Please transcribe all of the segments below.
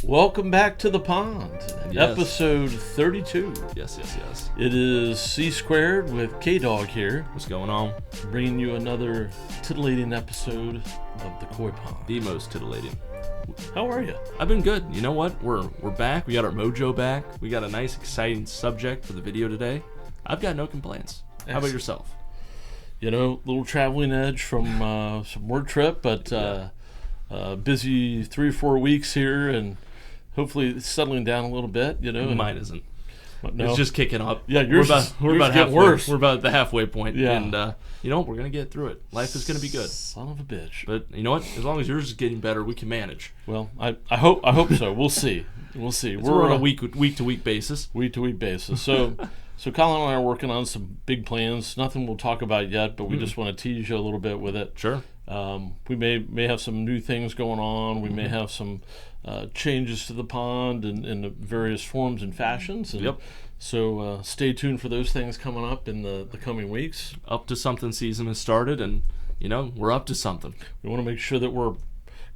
Welcome back to the pond, Yes. episode 32. Yes. It is C Squared with K-Dog here, What's going on? bringing you another titillating episode of the Koi Pond. The most titillating. How are you? I've been good. You know what? We're back. We got our mojo back. We got a nice, exciting subject for the video today. I've got no complaints. How about yourself? You know, little traveling edge from some work trip, but busy 3 or 4 weeks here, and hopefully it's settling down a little bit. You know, Mine isn't. No. It's just kicking up. Yeah, yours we're about getting halfway. worse. We're about at the halfway point. Yeah. And you know, we're gonna get through it. Life is gonna be good. Son of a bitch. But you know what? As long as yours is getting better, we can manage. Well, I hope so. We'll see. We're on a week to week basis. Week-to-week basis. So Colin and I are working on some big plans. Nothing we'll talk about yet, but we just want to tease you a little bit with it. Sure. We may have some new things going on. We may have some changes to the pond in the various forms and fashions. And Yep. So stay tuned for those things coming up in the coming weeks. Up to something season has started, and you know we're up to something. We want to make sure that we're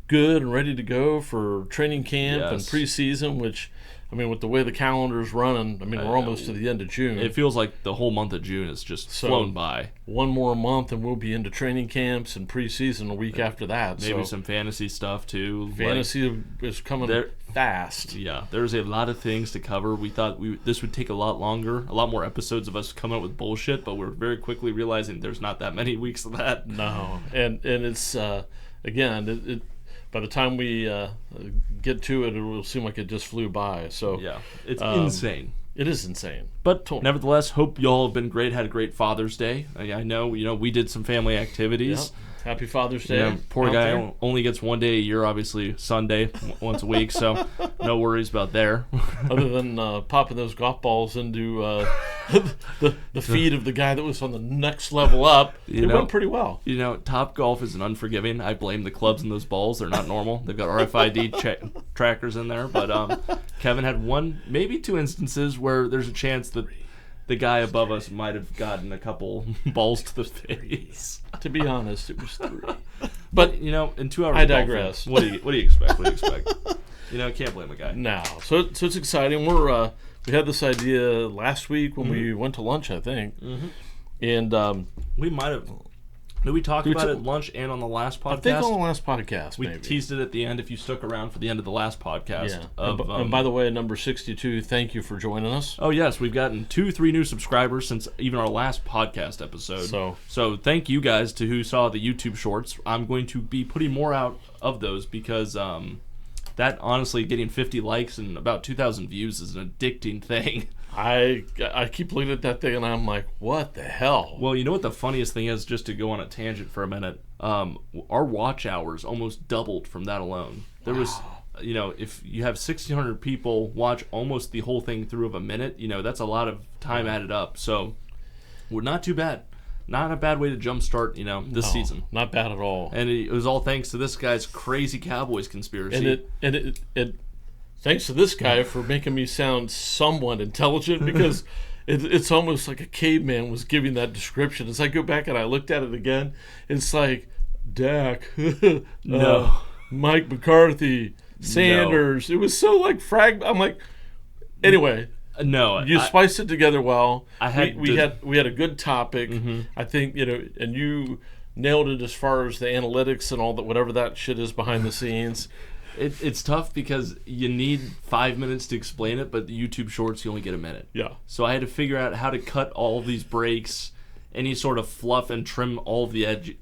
good and ready to go for training camp and Yes. preseason, which, I mean, with the way the calendar's running, I mean, we're almost to the end of June. It feels like the whole month of June has just flown by. One more month and we'll be into training camps and preseason a week after that. Maybe so some fantasy stuff too. fantasy is coming fast. Yeah, there's a lot of things to cover. We thought this would take a lot longer, a lot more episodes of us coming up with bullshit, but we're very quickly realizing there's not that many weeks of that. No, and it's again, it by the time we get to it, it will seem like it just flew by. So Yeah, it's insane. It is insane. But nevertheless, hope y'all have been great. Had a great Father's Day. I know, we did some family activities. Yep. Happy Father's Day. Poor out guy there. only gets one day a year, obviously Sunday, once a week, so no worries about there. Other than popping those golf balls into the feet of the guy that was on the next level up, it went pretty well. You know, Top Golf is an unforgiving. I blame the clubs and those balls. They're not normal. They've got RFID trackers in there. But Kevin had one, maybe two instances where there's a chance that the guy above us might have gotten a couple balls to the face. To be honest, it was 3. But in 2 hours, I of digress. golfing, what do you expect? What do you expect? Can't blame a guy. No, so it's exciting. We had this idea last week when we went to lunch, I think, and We might have. Did we talk about it at lunch and on the last podcast? I think on the last podcast, we maybe. teased it at the end. If you stuck around for the end of the last podcast, Yeah. And by the way, number 62, thank you for joining us. Oh yes, we've gotten 2-3 new subscribers since even our last podcast episode. So thank you guys to who saw the YouTube shorts. I'm going to be putting more out of those because that honestly, getting 50 likes and about 2,000 views is an addicting thing. I keep looking at that thing and I'm like, what the hell? Well, you know what the funniest thing is, just to go on a tangent for a minute, our watch hours almost doubled from that alone. There was, if you have 1,600 people watch almost the whole thing through of a minute, that's a lot of time added up. So we're not too bad. Not a bad way to jumpstart, this season. Not bad at all. And it was all thanks to this guy's crazy Cowboys conspiracy. And it thanks to this guy for making me sound somewhat intelligent, because it's almost like a caveman was giving that description. As I go back and I looked at it again, it's like Dak, No. Mike McCarthy, Sanders. No. It was so like I'm like, anyway. No, you spiced it together well. We had a good topic. Mm-hmm. I think and you nailed it as far as the analytics and all that, whatever that shit is behind the scenes. It's tough because you need 5 minutes to explain it, but the YouTube shorts you only get a minute. Yeah. So I had to figure out how to cut all of these breaks, any sort of fluff, and trim all of the edge,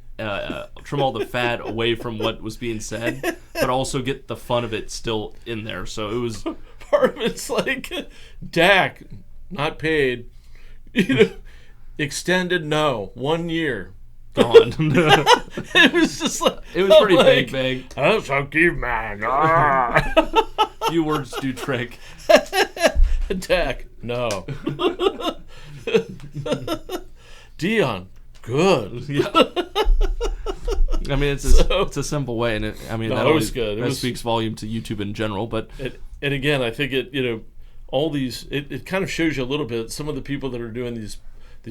trim all the fat away from what was being said, but also get the fun of it still in there. So it was part of it's like Dak not paid, extended 1 year. Gone. It was just like, it was pretty big. That's a keep man. Few words do trick. Dak, no. Deion, good. Yeah. I mean, it's a simple way, and it was good. That speaks volume to YouTube in general. But and again, I think all these it kind of shows you a little bit some of the people that are doing these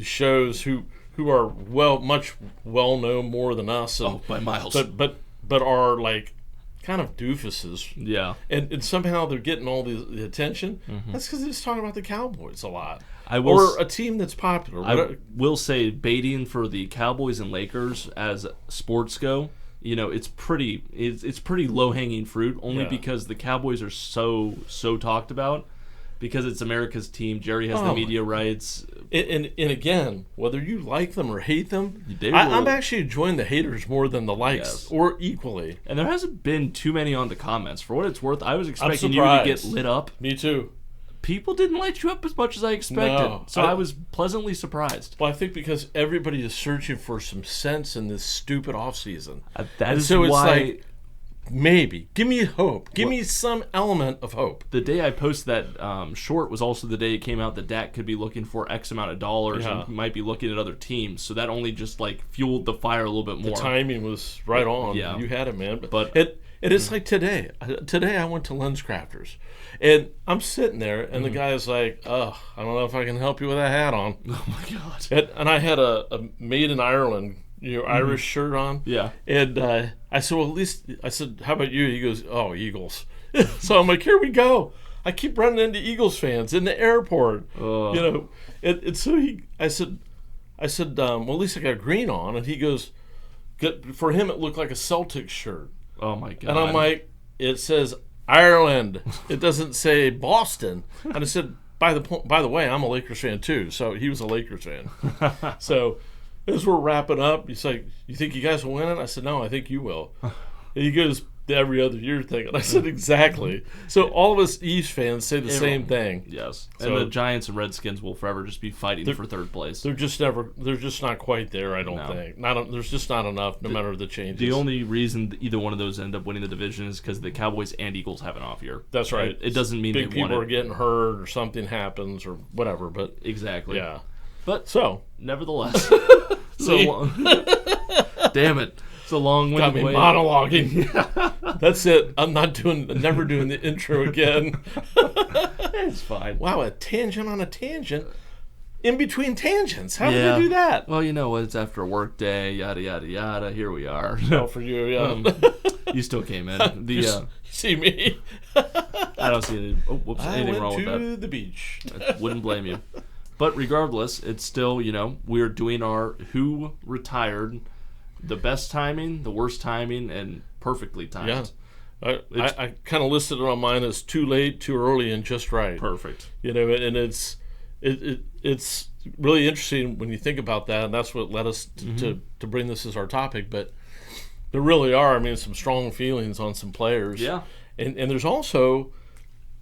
shows who are much well known more than us. And, by miles. But are like kind of doofuses. Yeah. And somehow they're getting all the attention. That's because they're just talking about the Cowboys a lot. Or a team that's popular. I will say baiting for the Cowboys and Lakers as sports go, it's pretty low-hanging fruit only because the Cowboys are so talked about because it's America's team. Jerry has the media rights. And again, whether you like them or hate them, I'm actually enjoying the haters more than the likes, or equally. And there hasn't been too many on the comments. For what it's worth, I was expecting you to get lit up. Me too. People didn't light you up as much as I expected. No, so I was pleasantly surprised. Well, I think because everybody is searching for some sense in this stupid offseason. It's like, maybe. Give me hope. Give me some element of hope. The day I posted that short was also the day it came out that Dak could be looking for X amount of dollars and might be looking at other teams. So that only just fueled the fire a little bit more. The timing was right on. Yeah. You had it, man. But it is like today. Today I went to Lens Crafters. And I'm sitting there, and the guy's like, I don't know if I can help you with that hat on. Oh, my God. And I had a made in Ireland Irish shirt on. Yeah. And I said, well, at least, I said, how about you? He goes, oh, Eagles. So I'm like, here we go. I keep running into Eagles fans in the airport. And so I said, well, at least I got green on. And he goes, for him, it looked like a Celtics shirt. Oh, my God. And I'm like, it says Ireland. It doesn't say Boston. And I said, by the way, I'm a Lakers fan too. So he was a Lakers fan. So as we're wrapping up, he's like, you think you guys will win it? I said, no, I think you will. And he goes, the every other year thing. And I said, exactly. So all of us East fans say the same thing. Yes. So, and the Giants and Redskins will forever just be fighting for third place. They're just not quite there, I don't think. There's just not enough, no matter the changes. The only reason either one of those end up winning the division is because the Cowboys and Eagles have an off year. That's right. It doesn't mean big people are getting hurt or something happens or whatever. But exactly. Yeah. But nevertheless. Damn it. It's a long-winded way. Got me monologuing. That's it. I'm never doing the intro again. It's fine. Wow, a tangent on a tangent. In between tangents. How did I do that? Well, it's after a work day, yada, yada, yada. Here we are. Oh, for you, yeah. You still came in. See me? I don't see anything wrong with that. I went to the beach. I wouldn't blame you. But regardless, it's still, we're doing our who retired, the best timing, the worst timing, and perfectly timed. Yeah. I kind of listed it on mine as too late, too early, and just right. Perfect. And it's really interesting when you think about that, and that's what led us to bring this as our topic. But there really are, some strong feelings on some players. Yeah. And there's also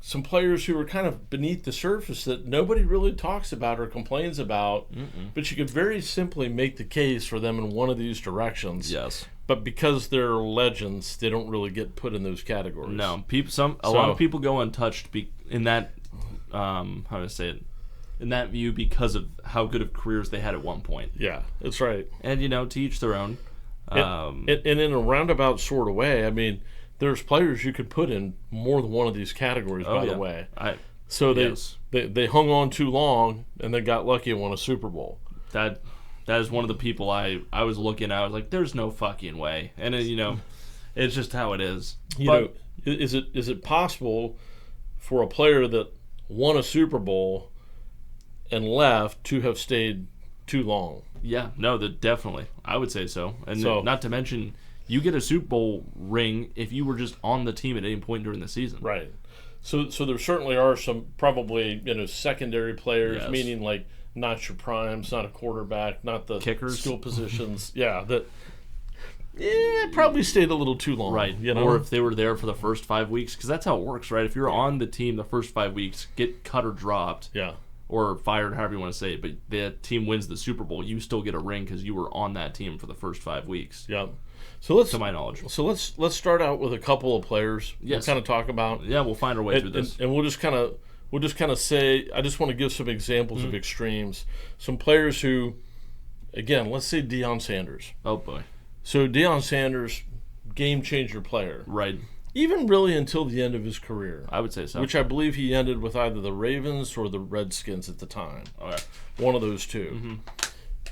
some players who are kind of beneath the surface that nobody really talks about or complains about, but you could very simply make the case for them in one of these directions. Yes. But because they're legends, they don't really get put in those categories. No, a lot of people go untouched in that, how do I say it, in that view because of how good of careers they had at one point. Yeah, that's right. And, to each their own. And in a roundabout sort of way, there's players you could put in more than one of these categories, by the way. They hung on too long, and they got lucky and won a Super Bowl. That is one of the people I was looking at. I was like, there's no fucking way. And, it's just how it is. Is it possible for a player that won a Super Bowl and left to have stayed too long? Yeah, no, definitely. I would say so. And not to mention, you get a Super Bowl ring if you were just on the team at any point during the season. Right. So there certainly are some probably secondary players, meaning like not your primes, not a quarterback, not the kickers, skill positions. That probably stayed a little too long. Right. Or if they were there for the first 5 weeks, because that's how it works, right? If you're on the team the first 5 weeks, get cut or dropped. Yeah. Or fired, however you want to say it, but the team wins the Super Bowl, you still get a ring because you were on that team for the first 5 weeks. Yeah. So to my knowledge. So let's start out with a couple of players. Yes. We'll kind of talk about. Yeah, we'll find our way through this. And we'll just kind of say, I just want to give some examples of extremes. Some players who, again, let's say Deion Sanders. Oh boy. So Deion Sanders, game changer player. Right. Even really until the end of his career. I would say so. Which I believe he ended with either the Ravens or the Redskins at the time. Okay. One of those two.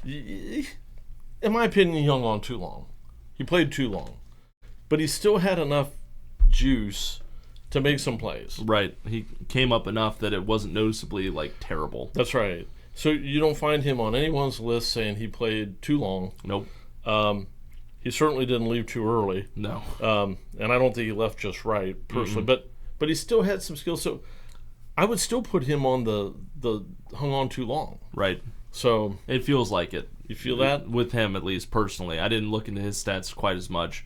In my opinion, he hung on too long. He played too long. But he still had enough juice to make some plays. Right. He came up enough that it wasn't noticeably, terrible. That's right. So you don't find him on anyone's list saying he played too long. Nope. He certainly didn't leave too early. No. And I don't think he left just right, personally. But he still had some skills. So I would still put him on the hung on too long. Right. So it feels like it. You feel that? With him, at least, personally. I didn't look into his stats quite as much.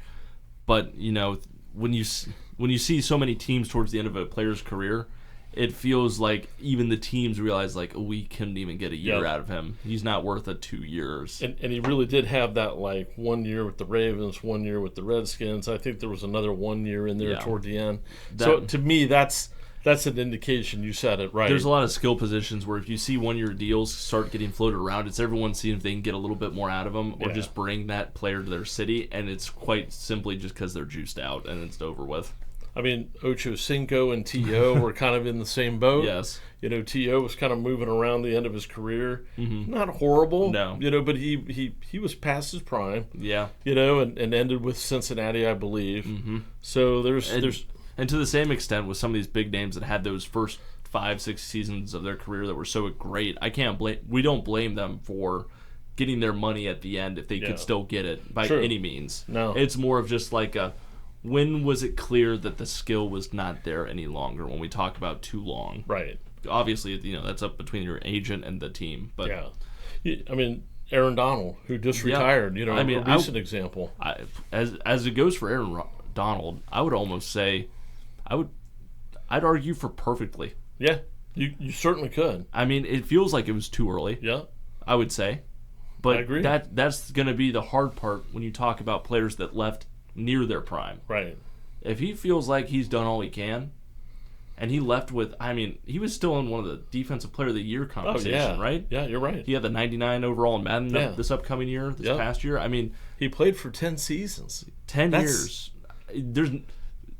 But, when you see so many teams towards the end of a player's career, it feels like even the teams realize, we couldn't even get a year out of him. He's not worth 2 years. And he really did have that, 1 year with the Ravens, 1 year with the Redskins. I think there was another 1 year in there toward the end. So, to me, that's an indication. You said it right. There's a lot of skill positions where if you see 1 year deals start getting floated around, it's everyone seeing if they can get a little bit more out of them or just bring that player to their city, and it's quite simply just because they're juiced out and it's over with. I mean, Ocho Cinco and T.O. were kind of in the same boat. Yes. T.O. was kind of moving around the end of his career. Mm-hmm. Not horrible. No. But he was past his prime. Yeah. And ended with Cincinnati, I believe. Mm-hmm. So there's And to the same extent with some of these big names that had those first 5-6 seasons of their career that were so great, we don't blame them for getting their money at the end if they could still get it by any means. No. It's more of just when was it clear that the skill was not there any longer when we talk about too long? Right. Obviously, that's up between your agent and the team. But I mean, Aaron Donald, who just retired, a recent example. As it goes for Aaron Donald, I would almost say I'd argue for perfectly. Yeah, you certainly could. I mean, it feels like it was too early. Yeah. I would say. But I agree. That's going to be the hard part when you talk about players that left near their prime. Right. If he feels like he's done all he can, and he left with, he was still in one of the Defensive Player of the Year conversation, right? Yeah, you're right. He had the 99 overall in Madden this upcoming year, past year. He played for 10 seasons. 10 years.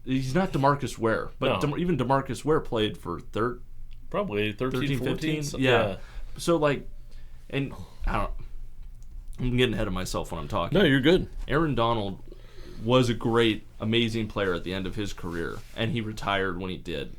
He's not DeMarcus Ware, but even DeMarcus Ware played for probably 13 14. Yeah. So, and I'm getting ahead of myself when I'm talking. No, you're good. Aaron Donald was a great, amazing player at the end of his career, and he retired when he did.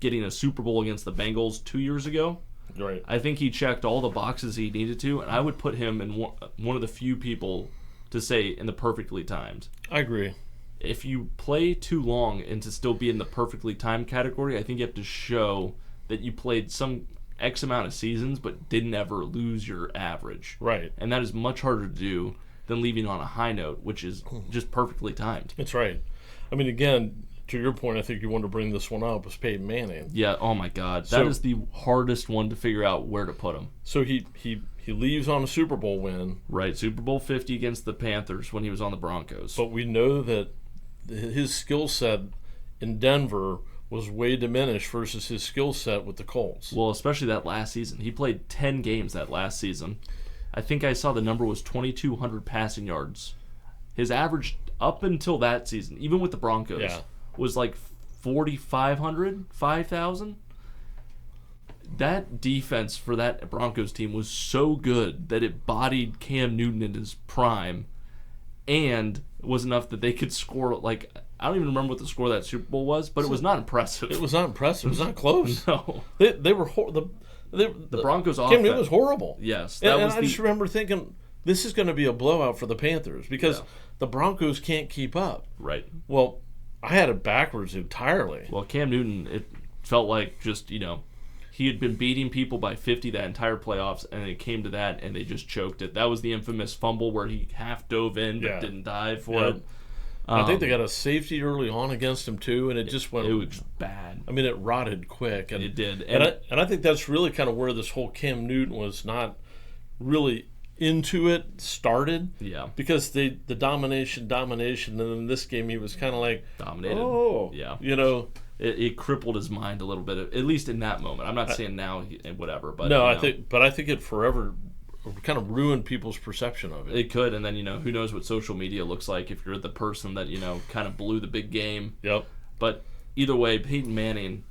Getting a Super Bowl against the Bengals 2 years ago, right? I think he checked all the boxes he needed to, and I would put him in one of the few people to say in the perfectly timed. I agree. If you play too long and to still be in the perfectly timed category, I think you have to show that you played some X amount of seasons but didn't ever lose your average. Right. And that is much harder to do than leaving on a high note, which is just perfectly timed. That's right. I mean, again, to your point, I think you wanted to bring this one up, was Peyton Manning. Yeah, oh my God. That is the hardest one to figure out where to put him. So he leaves on a Super Bowl win. Right, Super Bowl 50 against the Panthers when he was on the Broncos. But we know that his skill set in Denver was way diminished versus his skill set with the Colts. Well, especially that last season. He played 10 games that last season. I think I saw the number was 2,200 passing yards. His average up until that season, even with the Broncos, was 4,500, 5,000. That defense for that Broncos team was so good that it bodied Cam Newton in his prime, and it was enough that they could score, I don't even remember what the score of that Super Bowl was, but it was not impressive. It was not impressive. It was not close. No. They were the Broncos offense. Cam Newton was horrible. Yes. And I just remember thinking, this is going to be a blowout for the Panthers because the Broncos can't keep up. Right. Well, I had it backwards entirely. Well, Cam Newton, it felt like just, he had been beating people by 50 that entire playoffs, and it came to that, and they just choked it. That was the infamous fumble where he half dove in but didn't dive for it. I think they got a safety early on against him, too, and it just went... It was bad. I mean, it rotted quick. And it did. And I think that's really kind of where this whole Cam Newton was not really into it started. Yeah. Because the domination, and then in this game he was kind of dominated. Oh. Yeah. It crippled his mind a little bit, at least in that moment. I'm not saying now, whatever, but no, I think it forever kind of ruined people's perception of it. It could, and then who knows what social media looks like if you're the person that kind of blew the big game. Yep. But either way, Peyton Manning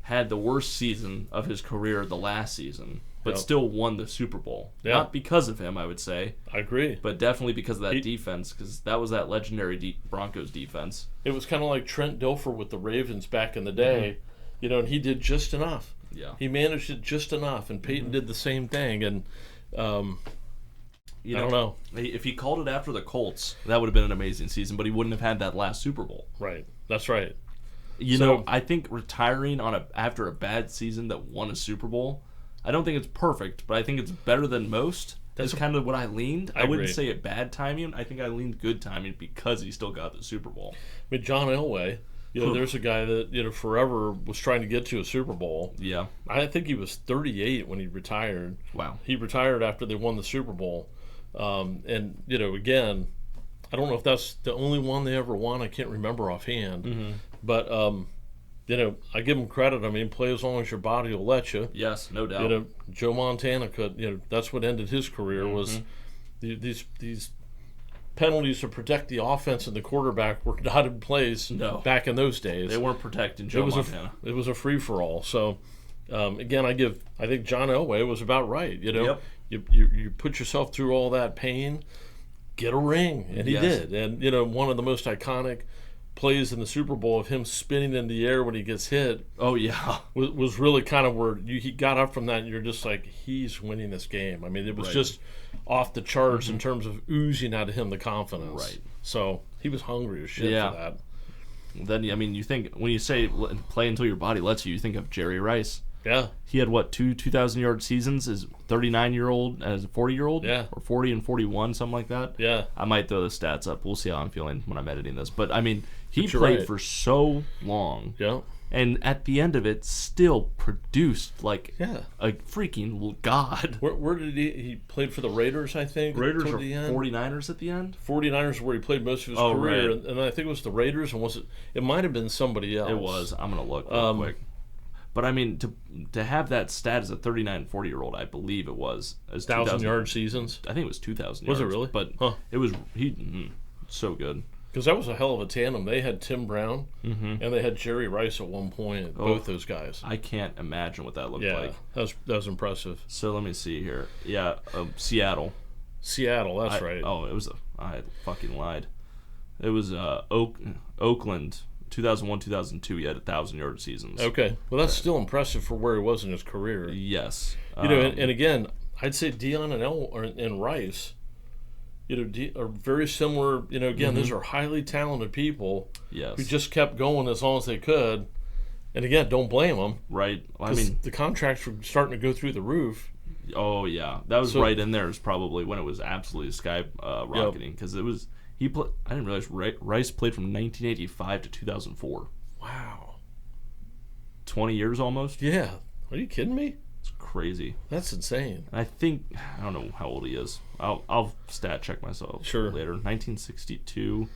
had the worst season of his career the last season, but Yep. still won the Super Bowl. Yeah. Not because of him, I would say, I agree. but definitely because of that defense, because that was that legendary Broncos defense. It was kind of like Trent Dilfer with the Ravens back in the day, and he did just enough. Yeah. He managed it just enough, and Peyton did the same thing. And I don't know. If he called it after the Colts, that would have been an amazing season, but he wouldn't have had that last Super Bowl. Right. That's right. I think retiring after a bad season that won a Super Bowl, I don't think it's perfect, but I think it's better than most. That's kind of what I leaned. I wouldn't say it bad timing. I think I leaned good timing because he still got the Super Bowl. I mean, John Elway, there's a guy that, forever was trying to get to a Super Bowl. Yeah. I think he was 38 when he retired. Wow. He retired after they won the Super Bowl. And, again, I don't know if that's the only one they ever won. I can't remember offhand. Mm-hmm. But, I give him credit. I mean, play as long as your body will let you. Yes, no doubt. Joe Montana could, that's what ended his career was these penalties to protect the offense and the quarterback were not in place back in those days. They weren't protecting Joe Montana. It was a free-for-all. So, again, I think John Elway was about right. Yep. You put yourself through all that pain, get a ring, and he did. And, one of the most iconic plays in the Super Bowl of him spinning in the air when he gets hit. Oh, yeah. Was really kind of where he got up from that and you're just like, he's winning this game. I mean, it was just off the charts in terms of oozing out of him the confidence. Right. So he was hungry as shit for that. Then, I mean, you think, when you say play until your body lets you, you think of Jerry Rice. Yeah. He had, 2,000-yard seasons as 39-year-old, as a 40-year-old? Yeah. Or 40 and 41, something like that? Yeah. I might throw the stats up. We'll see how I'm feeling when I'm editing this. But, I mean, he But you're played right. for so long. Yeah. And at the end of it, still produced like Yeah. a freaking god. Where did he played for the Raiders, I think? Raiders toward or the end? 49ers at the end? 49ers where he played most of his Oh, career. right. And I think it was the Raiders, and it might have been somebody else. It was. I'm going to look real quick. But, I mean, to have that stat as a 39 and 40-year-old, I believe it was. 1,000-yard seasons? I think it was 2,000 yards. Was it really? But it was so good. Because that was a hell of a tandem. They had Tim Brown, and they had Jerry Rice at one point, both those guys. I can't imagine what that looked like. that was impressive. So let me see here. Yeah, Seattle. Seattle, that's right. Oh, I fucking lied. It was Oakland, 2001, 2002. He had 1,000-yard seasons. Okay. Well, that's still impressive for where he was in his career. Yes. And again, I'd say Deion and Rice, are very similar. Again, those are highly talented people who just kept going as long as they could. And again, don't blame them. Right. I mean, the contracts were starting to go through the roof. Oh yeah, that was right in there. Is probably when it was absolutely sky rocketing because it was. I didn't realize Rice played from 1985 to 2004. Wow. 20 years almost. Yeah. Are you kidding me? It's crazy. That's insane. And I don't know how old he is. I'll stat check myself later. 1962,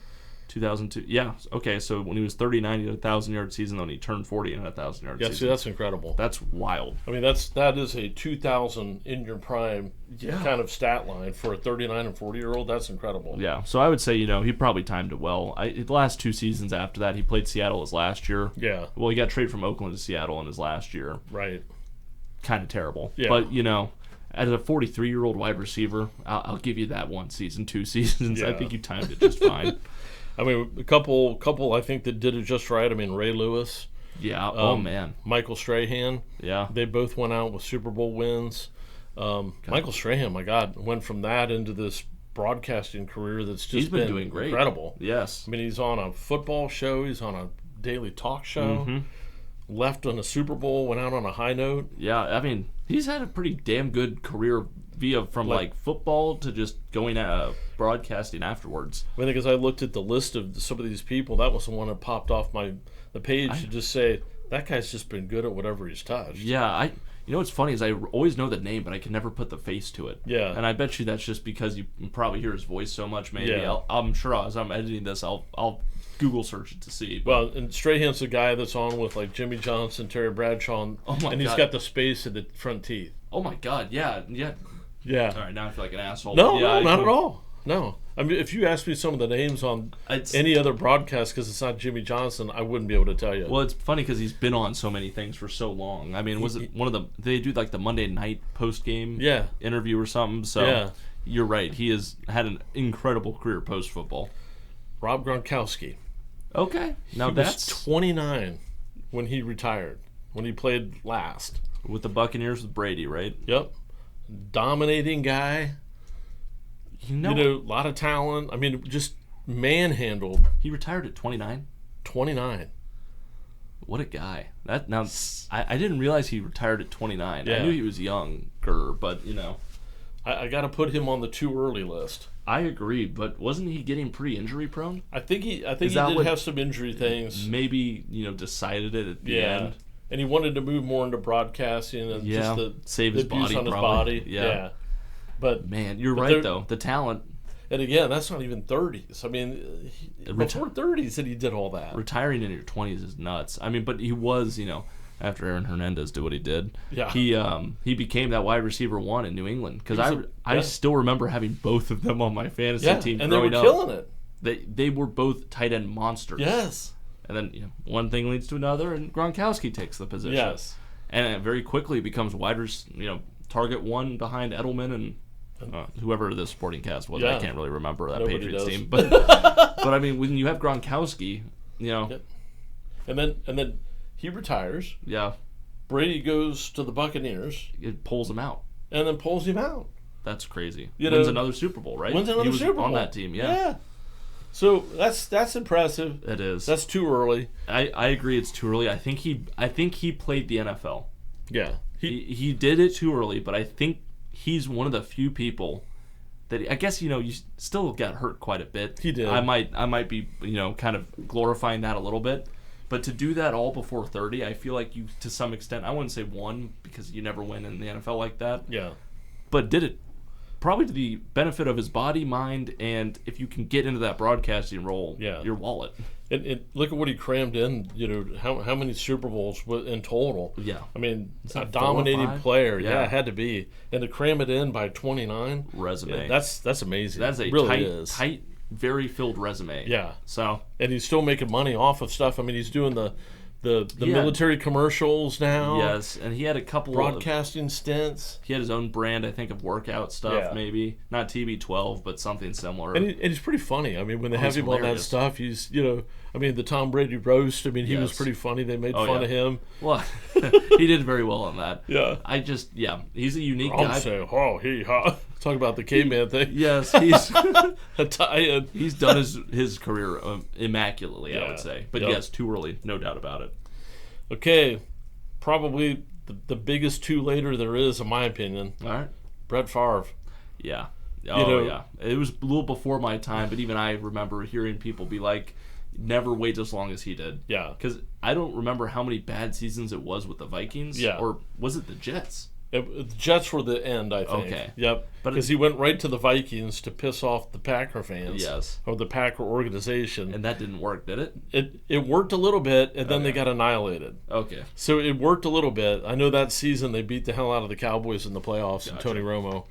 2002. Yeah. Okay. So when he was 39, he had 1,000-yard season. Then he turned 40 and had 1,000-yard season. Yeah. See, that's incredible. That's wild. I mean, that is a 2,000 in your prime kind of stat line for a 39 and 40-year-old. That's incredible. Yeah. So I would say he probably timed it well. The last 2 seasons after that, he played Seattle his last year. Yeah. Well, he got traded from Oakland to Seattle in his last year. Right. Kind of terrible. Yeah. But as a 43-year-old wide receiver, I'll give you that 1 season, 2 seasons. Yeah. I think you timed it just fine. I mean, a couple I think that did it just right. I mean, Ray Lewis. Yeah. Oh man. Michael Strahan. Yeah. They both went out with Super Bowl wins. Michael Strahan, my God, went from that into this broadcasting career that's just been doing great. Incredible. Yes. I mean, he's on a football show. He's on a daily talk show. Left on a Super Bowl, went out on a high note. Yeah, I mean, he's had a pretty damn good career from football to just going broadcasting afterwards. I think as I looked at the list of some of these people, that was the one that popped off the page to just say, that guy's just been good at whatever he's touched. Yeah, what's funny is I always know the name, but I can never put the face to it. Yeah. And I bet you that's just because you probably hear his voice so much, maybe. Yeah. I'm sure as I'm editing this, I'll Google search it to see. Well, and Strahan's the guy that's on with Jimmy Johnson, Terry Bradshaw, and he's got the space in the front teeth. Oh my God, yeah. Yeah. All right, now I feel like an asshole. No, not at all. No. I mean, if you ask me some of the names on any other broadcast, because it's not Jimmy Johnson, I wouldn't be able to tell you. Well, it's funny because he's been on so many things for so long. I mean, was it one of the... They do like the Monday night post-game interview or something, so you're right. He has had an incredible career post-football. Rob Gronkowski. Okay. Now he was 29 when he retired, when he played last. With the Buccaneers with Brady, right? Yep. Dominating guy. You know, a lot of talent. I mean, just manhandled. He retired at 29? 29. What a guy. I didn't realize he retired at 29. Yeah. I knew he was younger, but, I got to put him on the too early list. I agree, but wasn't he getting pretty injury prone? I think he did have some injury things. Maybe, decided it at the end. And he wanted to move more into broadcasting and just save his abuse body on his probably. body. Yeah. But man, you're right though. The talent. And again, that's not even 30s. I mean, before 30s that he did all that. Retiring in your 20s is nuts. I mean, but he was, after Aaron Hernandez did what he did, he became that wide receiver one in New England. Because I still remember having both of them on my fantasy team and they growing were up. killing it. They were both tight end monsters. Yes. And then one thing leads to another, and Gronkowski takes the position. Yes. And it very quickly becomes target one behind Edelman and whoever the supporting cast was. I can't really remember that Patriots team. But I mean, when you have Gronkowski, And then he retires. Yeah. Brady goes to the Buccaneers. It pulls him out. And then pulls him out. That's crazy. Wins another Super Bowl, right? Wins another Super Bowl on that team, yeah. So that's impressive. It is. That's too early. I agree. It's too early. I think he played the NFL. Yeah, he did it too early, but I think he's one of the few people that I guess you still got hurt quite a bit. He did. I might be kind of glorifying that a little bit, but to do that all before 30, I feel like you to some extent I wouldn't say won because you never win in the NFL like that. Yeah, but did it. Probably to the benefit of his body, mind, and if you can get into that broadcasting role, your wallet. And look at what he crammed in. How many Super Bowls in total? Yeah, I mean, a dominating player. Yeah, it had to be. And to cram it in by 29, resume. That's amazing. That's a really tight, very filled resume. Yeah. So and he's still making money off of stuff. I mean, he's doing the military commercials now. Yes, and he had a couple broadcasting stints. He had his own brand, I think, of workout stuff, maybe not TB12, but something similar. And he's pretty funny. I mean, when they have him on that stuff, he's I mean, the Tom Brady roast. I mean, he was pretty funny. They made fun of him. Well, he did very well on that. Yeah, he's a unique guy. Talk about the caveman thing. Yes, he's a tie-in. He's done his career immaculately, I would say. But yes, too early, no doubt about it. Okay, probably the biggest two-later there is, in my opinion. All right, Brett Favre. Yeah. Yeah. It was a little before my time, but even I remember hearing people be like, never wait as long as he did. Yeah. Because I don't remember how many bad seasons it was with the Vikings. Yeah. Or was it the Jets? The Jets were the end, I think. Okay. Yep. Because he went right to the Vikings to piss off the Packer fans. Yes. Or the Packer organization. And that didn't work, did it? It worked a little bit, and then they got annihilated. Okay. So it worked a little bit. I know that season they beat the hell out of the Cowboys in the playoffs and Tony Romo.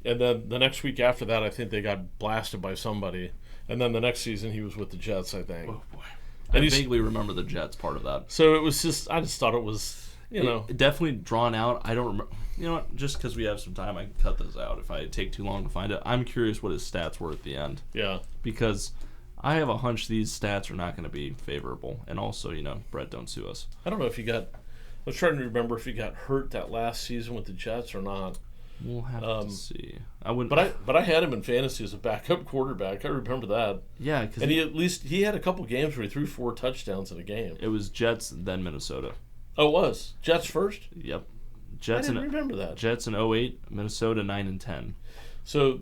And then the next week after that, I think they got blasted by somebody. And then the next season he was with the Jets, I think. Oh, boy. I vaguely remember the Jets part of that. So it was I just thought it was... definitely drawn out. I don't remember. You know what? Just because we have some time, I can cut this out if I take too long to find it. I'm curious what his stats were at the end. Yeah. Because I have a hunch these stats are not going to be favorable. And also, Brett, don't sue us. I don't know if he got... I was trying to remember if he got hurt that last season with the Jets or not. We'll have to see. I wouldn't. But I had him in fantasy as a backup quarterback. I remember that. Yeah, because he had a couple games where he threw 4 touchdowns in a game. It was Jets, then Minnesota. Oh, it was Jets first. Yep. I didn't remember that. Jets in 08, Minnesota 9-10. So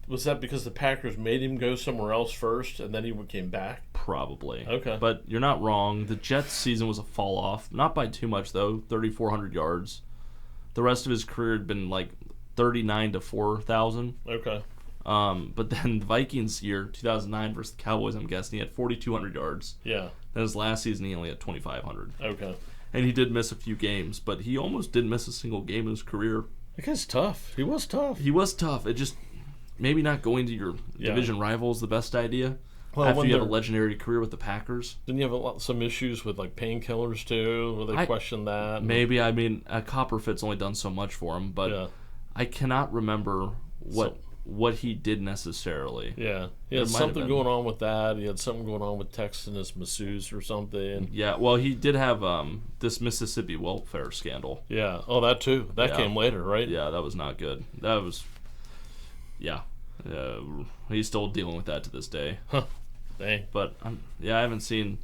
was that because the Packers made him go somewhere else first, and then he came back? Probably. Okay. But you're not wrong. The Jets season was a fall off, not by too much though. 3,400 yards. The rest of his career had been like 39 to 4,000. Okay. But then the Vikings year, 2009 versus the Cowboys, I'm guessing he had 4,200 yards. Yeah. Then his last season he only had 2,500. Okay. And he did miss a few games, but he almost didn't miss a single game in his career. That guy's tough. He was tough. He was tough. It just maybe not going to your division rival is the best idea. Well, after you have a legendary career with the Packers. Didn't you have some issues with like painkillers too? Where they questioned that? Maybe. I mean, Copperfit's only done so much for him, but I cannot remember what he did necessarily. Yeah, he had something going on with that. He had something going on with texting his masseuse or something. Yeah, well, he did have this Mississippi welfare scandal. Yeah, oh, that too. That came later, right? Yeah, that was not good. That was, he's still dealing with that to this day. Huh. Dang. But I'm not seeing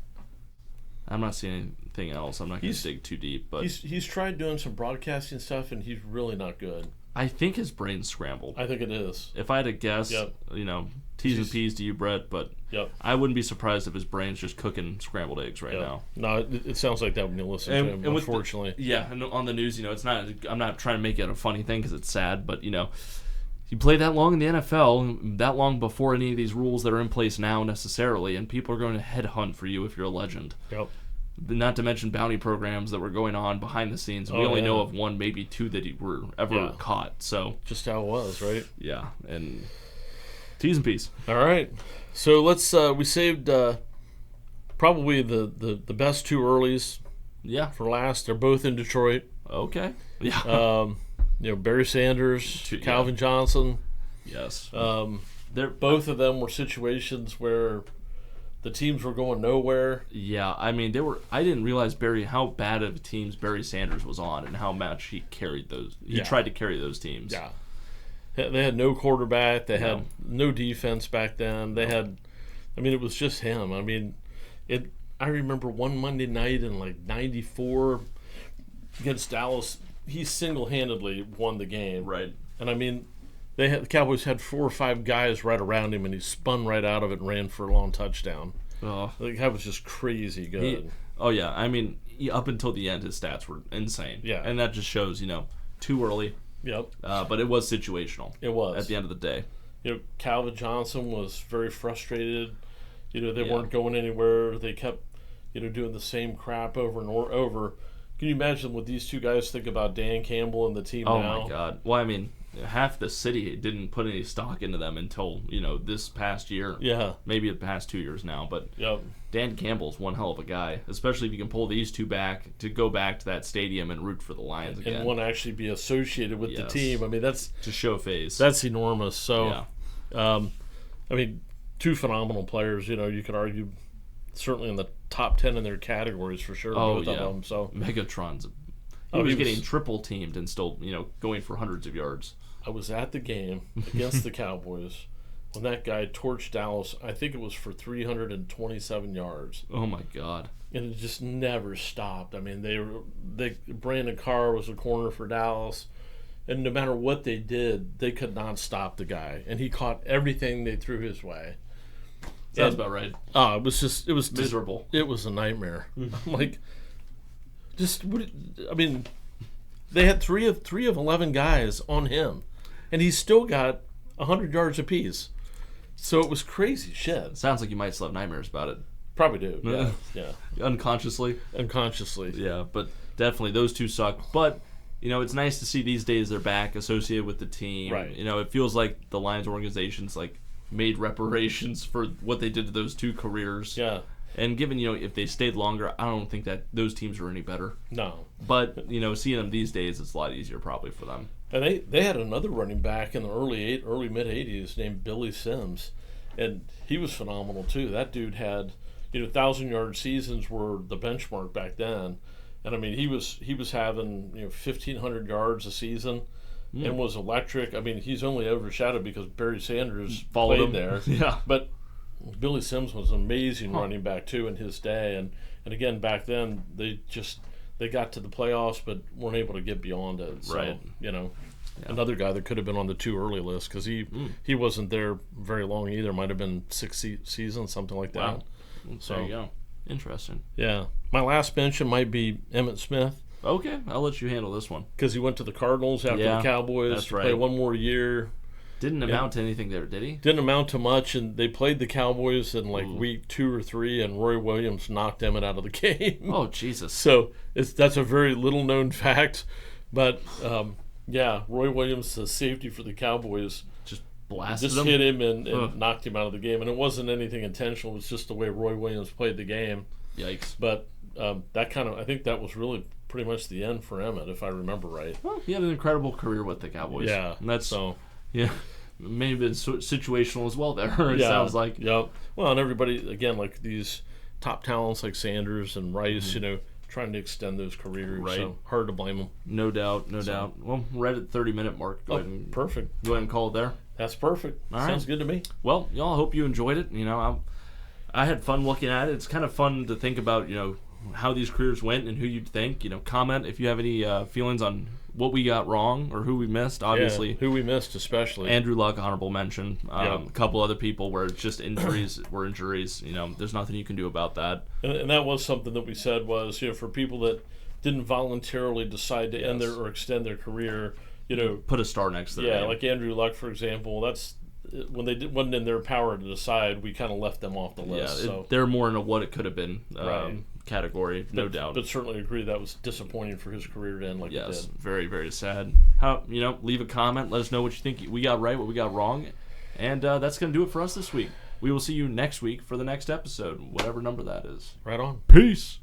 anything else. I'm not going to dig too deep. But he's tried doing some broadcasting stuff, and he's really not good. I think his brain's scrambled. I think it is. If I had to guess, T's and P's to you, Brett, but I wouldn't be surprised if his brain's just cooking scrambled eggs right now. No, it sounds like that when you listen to him, unfortunately. And on the news, it's not. I'm not trying to make it a funny thing because it's sad, but you play that long in the NFL, that long before any of these rules that are in place now necessarily, and people are going to headhunt for you if you're a legend. Yep. Not to mention bounty programs that were going on behind the scenes. We only know of one, maybe two that were ever caught. So just how it was, right? Yeah, and T's and P's. All right. So let's. We saved probably the best two earlies. Yeah. For last, they're both in Detroit. Okay. Yeah. Barry Sanders, Calvin Johnson. Yes. Both of them were situations where the teams were going nowhere. Yeah, I mean I didn't realize how bad of teams Barry Sanders was on, and how much he carried those. He tried to carry those teams. Yeah. They had no quarterback. They had no defense back then. They had, it was just him. I remember one Monday night in like '94 against Dallas. He single-handedly won the game. Right. And the Cowboys had 4 or 5 guys right around him, and he spun right out of it and ran for a long touchdown. Oh. That was just crazy good. Up until the end, his stats were insane. Yeah. And that just shows, too early. Yep. But it was situational. It was. At the end of the day. Calvin Johnson was very frustrated. They weren't going anywhere. They kept, doing the same crap over and over. Can you imagine what these two guys think about Dan Campbell and the team now? Oh, my God. Well, half the city didn't put any stock into them until, this past year. Yeah. Maybe the past 2 years now. But Dan Campbell's one hell of a guy, especially if you can pull these two back to go back to that stadium and root for the Lions again. And want to actually be associated with the team. That's... To show face. That's enormous. So, two phenomenal players. You could argue certainly in the top 10 in their categories for sure. Both of them. So Megatron's. He was getting triple teamed and still, going for hundreds of yards. I was at the game against the Cowboys when that guy torched Dallas. I think it was for 327 yards. Oh my God! And it just never stopped. Brandon Carr was a corner for Dallas, and no matter what they did, they could not stop the guy. And he caught everything they threw his way. Sounds about right. It was miserable. It was a nightmare. They had three of 11 guys on him, and he still got 100 yards apiece. So it was crazy shit. Sounds like you might still have nightmares about it. Probably do. Yeah. Unconsciously. Yeah, but definitely those two suck. But it's nice to see these days they're back associated with the team. Right. It feels like the Lions organization's made reparations for what they did to those two careers. Yeah. And given, if they stayed longer, I don't think that those teams are any better. No. But, seeing them these days, it's a lot easier probably for them. And they had another running back in the early mid-'80s named Billy Sims, and he was phenomenal too. That dude had, 1,000-yard seasons were the benchmark back then. And, he was having, 1,500 yards a season. And was electric. He's only overshadowed because Barry Sanders Followed played him. there. Yeah. But Billy Sims was an amazing running back too in his day, and again back then they got to the playoffs but weren't able to get beyond it. So, right. Another guy that could have been on the too early list because he wasn't there very long either. Might have been 6 seasons, something like that. Wow. So there you go. Interesting. Yeah. My last mention might be Emmitt Smith. Okay, I'll let you handle this one. Because he went to the Cardinals after the Cowboys. That's right. Play one more year. Didn't amount to anything there, did he? Didn't amount to much, and they played the Cowboys in week 2 or 3, and Roy Williams knocked Emmett out of the game. Oh, Jesus. So that's a very little-known fact. But, Roy Williams, the safety for the Cowboys, just blasted just him. hit him and knocked him out of the game. And it wasn't anything intentional. It was just the way Roy Williams played the game. Yikes. But I think that was really pretty much the end for Emmett, if I remember right. Well, he had an incredible career with the Cowboys. Yeah. And that's, so. Yeah. Maybe been situational as well there, it sounds like. Yep. Well, and everybody, again, like these top talents like Sanders and Rice, trying to extend those careers. Right. So hard to blame them. No doubt. Well, right at the 30-minute mark. Go ahead and perfect. Go ahead and call it there. That's perfect. All Sounds right. good to me. Well, y'all, hope you enjoyed it. I had fun looking at it. It's kind of fun to think about, how these careers went and who you'd think. Comment if you have any feelings on what we got wrong or who we missed. Obviously, who we missed especially. Andrew Luck, honorable mention. A couple other people where it's just injuries were injuries. There's nothing you can do about that. And that was something that we said was, for people that didn't voluntarily decide to end their or extend their career, put a star next to their name. like Andrew Luck, for example. That's when they wasn't in their power to decide. We kind of left them off the list. So they're more in a what it could have been right. category, no doubt. But certainly agree that was disappointing for his career to end like it did. Very, very sad. Leave a comment. Let us know what you think we got right, what we got wrong. And that's going to do it for us this week. We will see you next week for the next episode, whatever number that is. Right on. Peace.